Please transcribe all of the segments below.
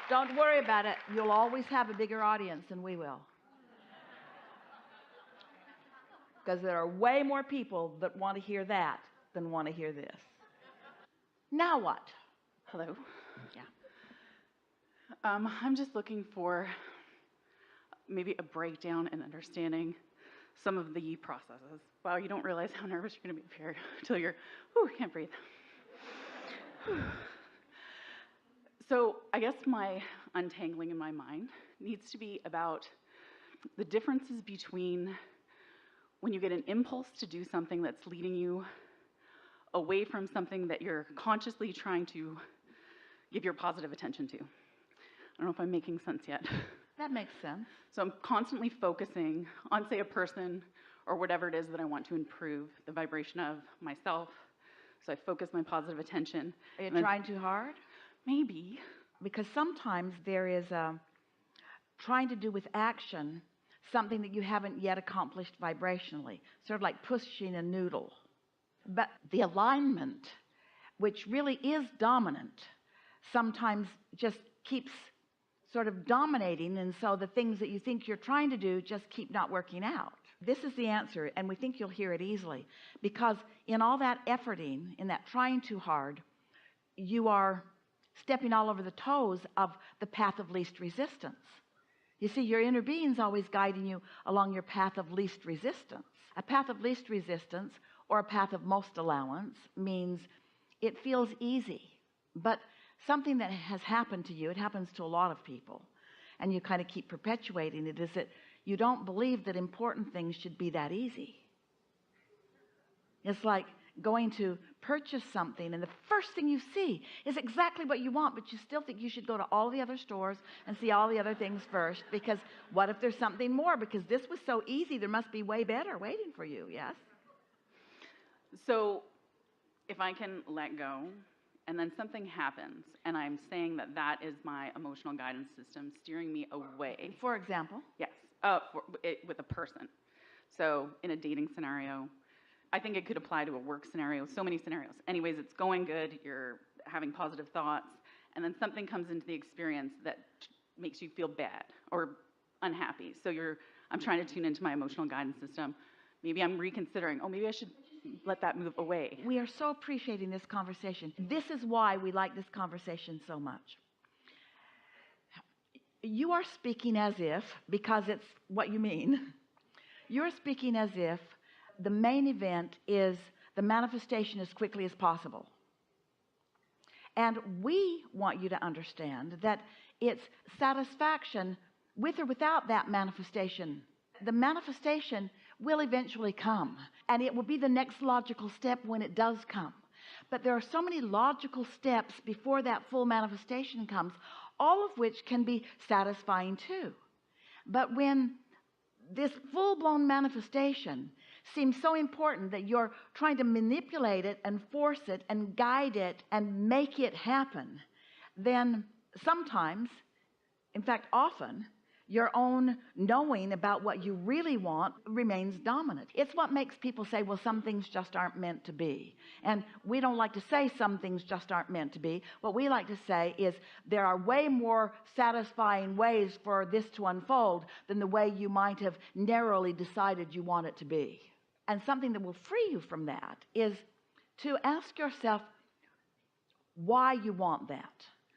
Don't worry about it. You'll always have a bigger audience than we will. Because there are way more people that want to hear that than want to hear this. Now what? Hello. Yeah. I'm just looking for maybe a breakdown and understanding some of the processes. Wow, you don't realize how nervous you're going to be up here until you're, can't breathe. So I guess my untangling in my mind needs to be about the differences between when you get an impulse to do something that's leading you away from something that you're consciously trying to give your positive attention to. I don't know if I'm making sense yet. That makes sense. So I'm constantly focusing on, say, a person or whatever it is that I want to improve the vibration of myself. So I focus my positive attention. Are you trying too hard? Maybe. Because sometimes there is trying to do with action something that you haven't yet accomplished vibrationally, sort of like pushing a noodle. But the alignment, which really is dominant, sometimes just keeps sort of dominating, and so the things that you think you're trying to do just keep not working out. This is the answer, and we think you'll hear it easily, because in all that efforting, in that trying too hard, you are stepping all over the toes of the path of least resistance. You see, your inner being's always guiding you along your path of least resistance. A path of least resistance or a path of most allowance means it feels easy, but something that has happened to you, it happens to a lot of people, and you kind of keep perpetuating it, is that you don't believe that important things should be that easy. It's like going to purchase something and the first thing you see is exactly what you want, but you still think you should go to all the other stores and see all the other things first, because what if there's something more? Because this was so easy, there must be way better waiting for you. Yes. So if I can let go and then something happens and I'm saying that that is my emotional guidance system steering me away. For example? Yes, with a person. So in a dating scenario, I think it could apply to a work scenario, so many scenarios. Anyways, it's going good, you're having positive thoughts, and then something comes into the experience that makes you feel bad or unhappy. So I'm trying to tune into my emotional guidance system. Maybe I'm reconsidering, maybe I should let that move away. We are so appreciating this conversation. This is why we like this conversation so much. You are speaking as if, because it's what you mean, you're speaking as if the main event is the manifestation as quickly as possible. And we want you to understand that it's satisfaction with or without that manifestation. The manifestation will eventually come, and it will be the next logical step when it does come. But there are so many logical steps before that full manifestation comes, all of which can be satisfying too. But when this full-blown manifestation seems so important that you're trying to manipulate it and force it and guide it and make it happen, then sometimes, in fact often, your own knowing about what you really want remains dominant. It's what makes people say, well, some things just aren't meant to be. And we don't like to say some things just aren't meant to be. What we like to say is there are way more satisfying ways for this to unfold than the way you might have narrowly decided you want it to be. And something that will free you from that is to ask yourself why you want that.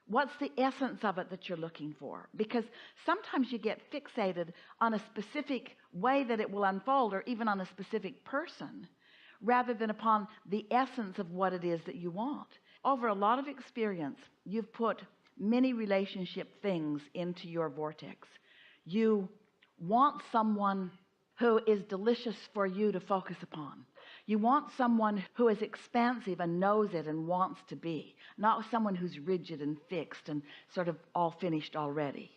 What's the essence of it that you're looking for? Because sometimes you get fixated on a specific way that it will unfold, or even on a specific person, rather than upon the essence of what it is that you want. Over a lot of experience, you've put many relationship things into your vortex. You want someone who is delicious for you to focus upon. You want someone who is expansive and knows it and wants to be, not someone who's rigid and fixed and sort of all finished already.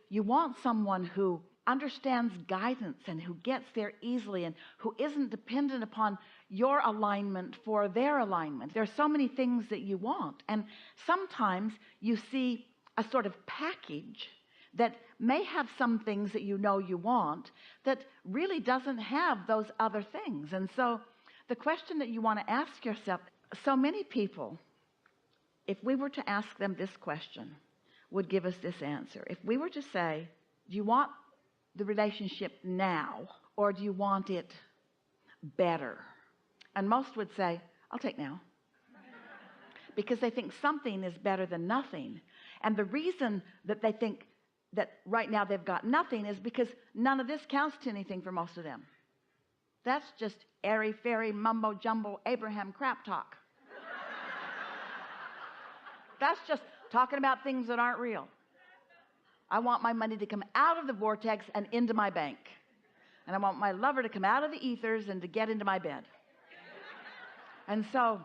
You want someone who understands guidance and who gets there easily and who isn't dependent upon your alignment for their alignment. There are so many things that you want, and sometimes you see a sort of package that may have some things that you know you want that really doesn't have those other things. And so the question that you want to ask yourself, so many people, if we were to ask them this question, would give us this answer. If we were to say, do you want the relationship now, or do you want it better? And most would say, I'll take now. Because they think something is better than nothing. And the reason that they think that right now they've got nothing is because none of this counts to anything for most of them. That's just airy-fairy, mumbo-jumbo, Abraham crap talk. That's just talking about things that aren't real. I want my money to come out of the vortex and into my bank. And I want my lover to come out of the ethers and to get into my bed. And so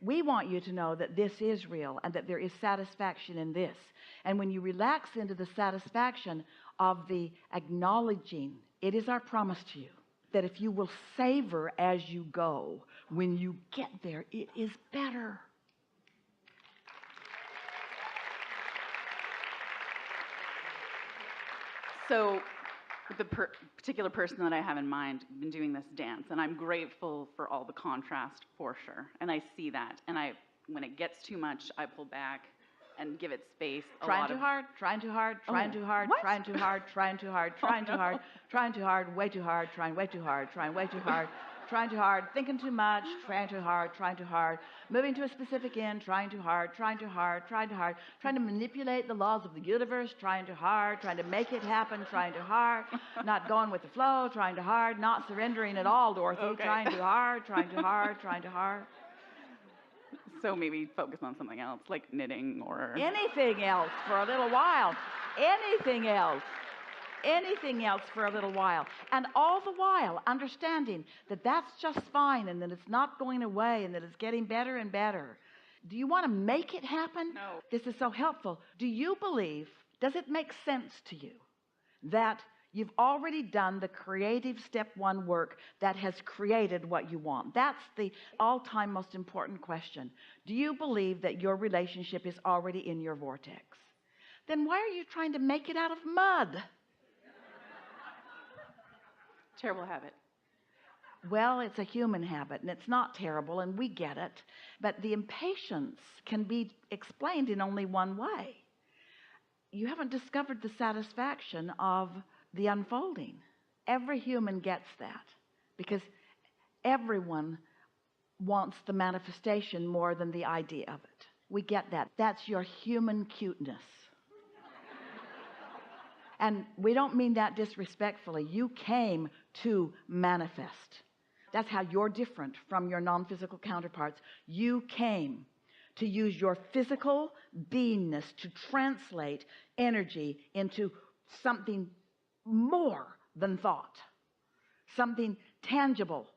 we want you to know that this is real and that there is satisfaction in this. And when you relax into the satisfaction of the acknowledging, it is our promise to you that if you will savor as you go, when you get there, it is better. So with the particular person that I have in mind, I've been doing this dance, and I'm grateful for all the contrast for sure. And I see that. And when it gets too much, I pull back and give it space. Trying too hard, trying too hard, trying too hard, What? trying too hard, trying too hard, trying too hard, trying too hard, way too hard, trying way too hard, trying way too hard, trying too hard, thinking too much, trying too hard, moving to a specific end, trying too hard, trying to manipulate the laws of the universe, trying too hard, trying to make it happen, trying too hard, not going with the flow, trying too hard, not surrendering at all, Dorothy, Okay. trying too hard, trying too hard, trying too hard. So maybe focus on something else, like knitting or... Anything else for a little while. Anything else for a little while. And all the while understanding that that's just fine and that it's not going away and that it's getting better and better. Do you want to make it happen? No. This is so helpful. Do you believe, does it make sense to you that you've already done the creative step one work that has created what you want? That's the all-time most important question. Do you believe that your relationship is already in your vortex? Then why are you trying to make it out of mud? Terrible habit. Well, it's a human habit, and it's not terrible, and we get it. But the impatience can be explained in only one way. You haven't discovered the satisfaction of the unfolding. Every human gets that, because everyone wants the manifestation more than the idea of it. We get that. That's your human cuteness. And we don't mean that disrespectfully. You came to manifest. That's how you're different from your non-physical counterparts. You came to use your physical beingness to translate energy into something more than thought, something tangible,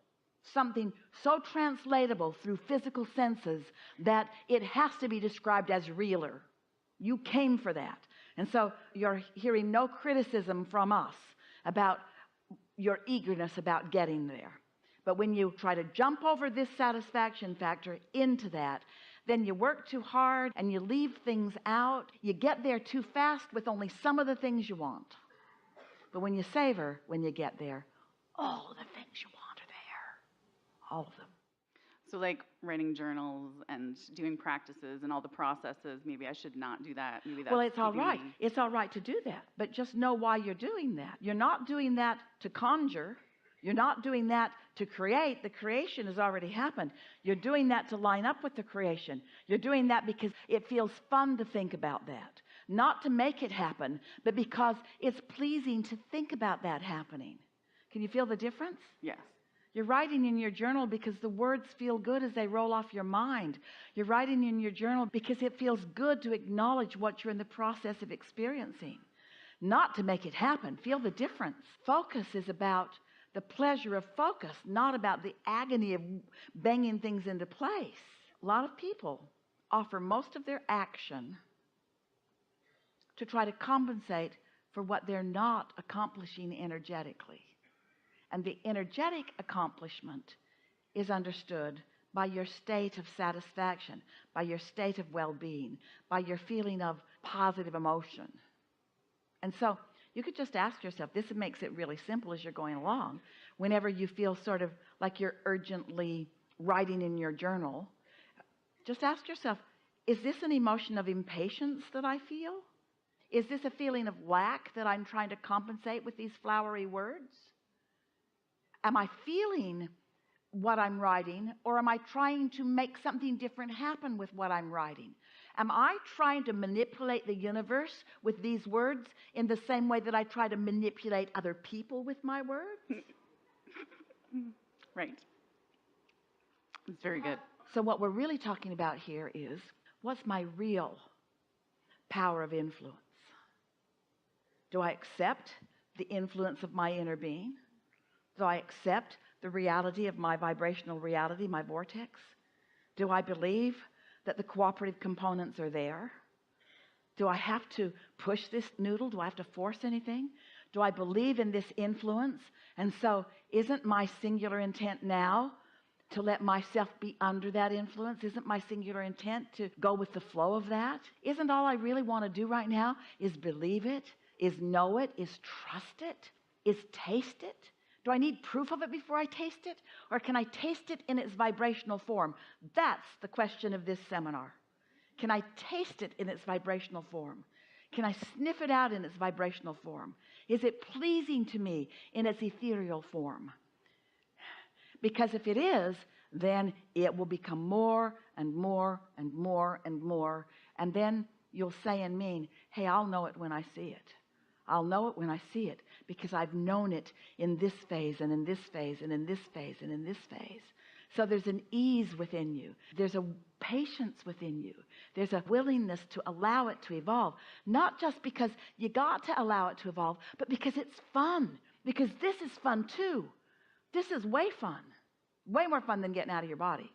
something so translatable through physical senses that it has to be described as realer. You came for that. And so you're hearing no criticism from us about your eagerness about getting there. But when you try to jump over this satisfaction factor into that, then you work too hard and you leave things out. You get there too fast with only some of the things you want. But when you savor, when you get there, all the things you want are there. All of them. So like writing journals and doing practices and all the processes, maybe I should not do that. Maybe that's Well, it's all keeping right. me- It's all right to do that. But just know why you're doing that. You're not doing that to conjure. You're not doing that to create. The creation has already happened. You're doing that to line up with the creation. You're doing that because it feels fun to think about that. Not to make it happen, but because it's pleasing to think about that happening. Can you feel the difference? Yes. You're writing in your journal because the words feel good as they roll off your mind. You're writing in your journal because it feels good to acknowledge what you're in the process of experiencing. Not to make it happen. Feel the difference. Focus is about the pleasure of focus, not about the agony of banging things into place. A lot of people offer most of their action to try to compensate for what they're not accomplishing energetically. And the energetic accomplishment is understood by your state of satisfaction, by your state of well-being, by your feeling of positive emotion. And so you could just ask yourself, this makes it really simple as you're going along. Whenever you feel sort of like you're urgently writing in your journal, just ask yourself, Is this an emotion of impatience that I feel? Is this a feeling of lack that I'm trying to compensate with these flowery words? Am I feeling what I'm writing, or am I trying to make something different happen with what I'm writing? Am I trying to manipulate the universe with these words in the same way that I try to manipulate other people with my words? Right. It's very good. So what we're really talking about here is, what's my real power of influence? Do I accept the influence of my inner being? Do I accept the reality of my vibrational reality, my vortex? Do I believe that the cooperative components are there? Do I have to push this noodle? Do I have to force anything? Do I believe in this influence? And so isn't my singular intent now to let myself be under that influence? Isn't my singular intent to go with the flow of that? Isn't all I really want to do right now is believe it, is know it, is trust it, is taste it? Do I need proof of it before I taste it? Or can I taste it in its vibrational form? That's the question of this seminar. Can I taste it in its vibrational form? Can I sniff it out in its vibrational form? Is it pleasing to me in its ethereal form? Because if it is, then it will become more and more and more and more. And then you'll say and mean, hey, I'll know it when I see it. I'll know it when I see it, because I've known it in this phase and in this phase and in this phase and in this phase. So there's an ease within you. There's a patience within you. There's a willingness to allow it to evolve. Not just because you got to allow it to evolve, but because it's fun. Because this is fun too. This is way fun. Way more fun than getting out of your body.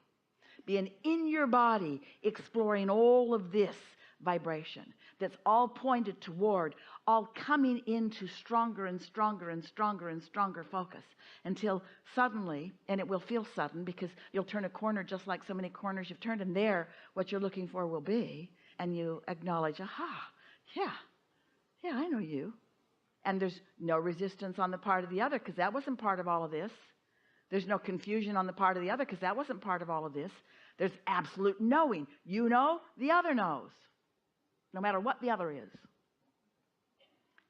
Being in your body, exploring all of this vibration that's all pointed toward, all coming into stronger and stronger and stronger and stronger focus, until suddenly, and it will feel sudden because you'll turn a corner just like so many corners you've turned, and there what you're looking for will be, and you acknowledge, aha, yeah, I know you. And there's no resistance on the part of the other, because that wasn't part of all of this. There's no confusion on the part of the other, because that wasn't part of all of this. There's absolute knowing. You know, the other knows. No matter what the other is.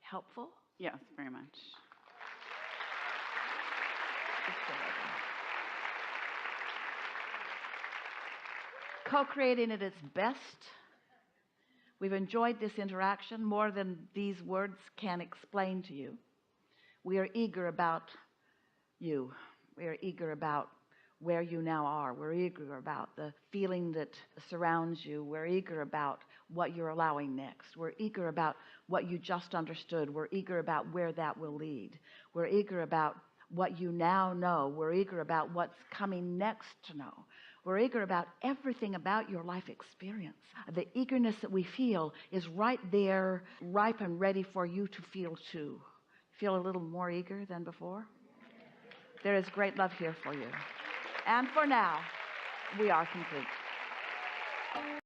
Helpful? Yes, very much. Co-creating at its best. We've enjoyed this interaction more than these words can explain to you. We are eager about you. We are eager about where you now are. We're eager about the feeling that surrounds you. We're eager about what you're allowing next. We're eager about what you just understood. We're eager about where that will lead. We're eager about what you now know. We're eager about what's coming next to know. We're eager about everything about your life experience. The eagerness that we feel is right there, ripe and ready for you to feel too. Feel a little more eager than before? There is great love here for you. And for now, we are complete.